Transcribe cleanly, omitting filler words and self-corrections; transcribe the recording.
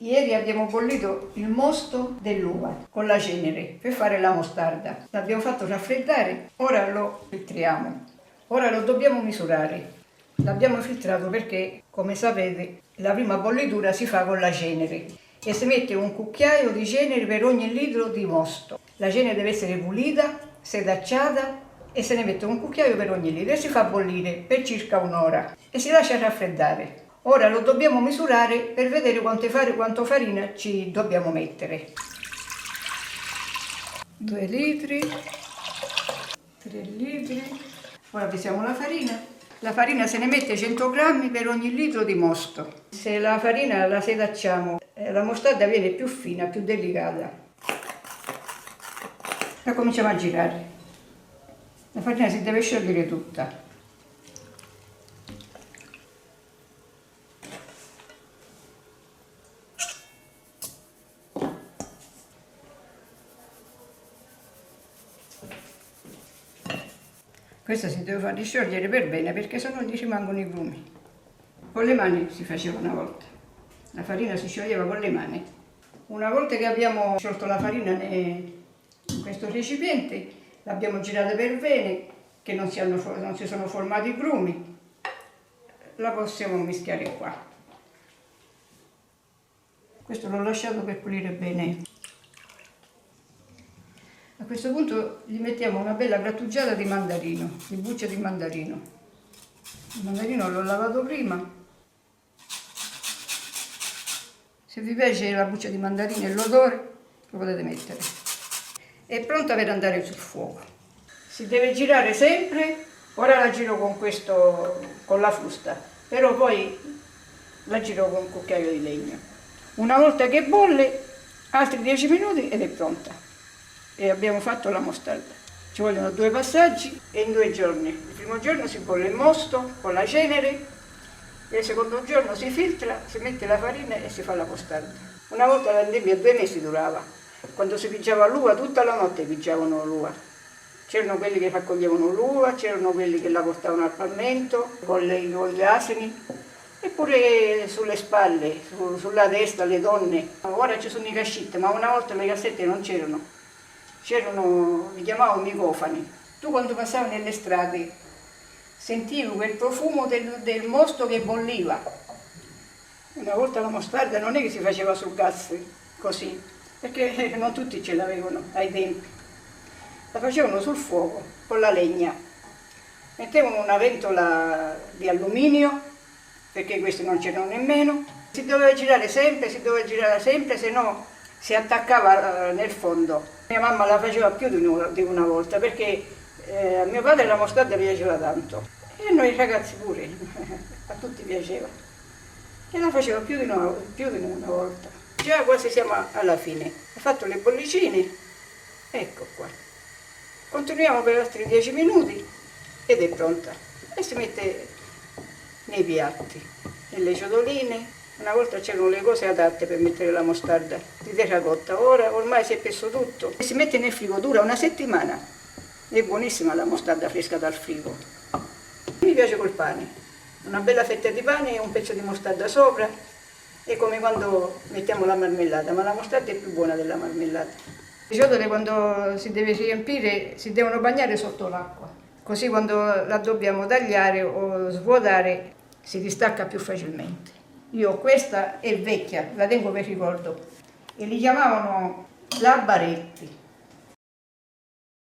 Ieri abbiamo bollito il mosto dell'uva con la cenere per fare la mostarda. L'abbiamo fatto raffreddare, ora lo filtriamo. Ora lo dobbiamo misurare. L'abbiamo filtrato perché, come sapete, la prima bollitura si fa con la cenere e si mette un cucchiaio di cenere per ogni litro di mosto. La cenere deve essere pulita, sedacciata e se ne mette un cucchiaio per ogni litro e si fa bollire per circa un'ora e si lascia raffreddare. Ora lo dobbiamo misurare per vedere quanto farina ci dobbiamo mettere. 2 litri, 3 litri. Ora pesiamo la farina. La farina se ne mette 100 grammi per ogni litro di mosto. Se la farina la sedacciamo, la mostarda viene più fina, più delicata. La cominciamo a girare. La farina si deve sciogliere tutta. Questa si deve far sciogliere per bene perché sennò gli rimangono i grumi. Con le mani si faceva una volta. La farina si scioglieva con le mani. Una volta che abbiamo sciolto la farina in questo recipiente, l'abbiamo girata per bene, che non si sono formati i grumi. La possiamo mischiare qua. Questo l'ho lasciato per pulire bene. A questo punto gli mettiamo una bella grattugiata di mandarino, di buccia di mandarino. Il mandarino l'ho lavato prima. Se vi piace la buccia di mandarino e l'odore, lo potete mettere. È pronta per andare sul fuoco. Si deve girare sempre. Ora la giro con la frusta, però poi la giro con un cucchiaio di legno. Una volta che bolle, altri 10 minuti ed è pronta. E abbiamo fatto la mostarda. Ci vogliono 2 passaggi e in 2 giorni. Il primo giorno si bolle il mosto con la cenere, e il secondo giorno si filtra, si mette la farina e si fa la mostarda. Una volta la vendemmia 2 mesi durava. Quando si pigiava l'uva, tutta la notte pigiavano l'uva. C'erano quelli che raccoglievano l'uva, c'erano quelli che la portavano al palmento con gli asini, eppure sulle spalle, sulla testa le donne. Ora ci sono i cascitti, ma una volta le cassette non c'erano. Li chiamavano micofani. Tu quando passavi nelle strade sentivi quel profumo del mosto che bolliva. Una volta la mostarda non è che si faceva sul gas così, perché non tutti ce l'avevano ai tempi. La facevano sul fuoco con la legna. Mettevano una ventola di alluminio, perché questi non c'erano nemmeno. Si doveva girare sempre, se no si attaccava nel fondo. Mia mamma la faceva più di una volta perché a mio padre la mostarda piaceva tanto e a noi ragazzi pure, a tutti piaceva. E la faceva più di una volta. Già quasi siamo alla fine. Ho fatto le bollicine, ecco qua. Continuiamo per altri 10 minuti ed è pronta. E si mette nei piatti, nelle ciotoline. Una volta c'erano le cose adatte per mettere la mostarda di terracotta, ora ormai si è perso tutto. Si mette nel frigo, dura una settimana. È buonissima la mostarda fresca dal frigo. Mi piace col pane, una bella fetta di pane e un pezzo di mostarda sopra. È come quando mettiamo la marmellata, ma la mostarda è più buona della marmellata. Le ciotole quando si deve riempire si devono bagnare sotto l'acqua, così quando la dobbiamo tagliare o svuotare si distacca più facilmente. Io questa è vecchia, la tengo per ricordo, e li chiamavano labaretti.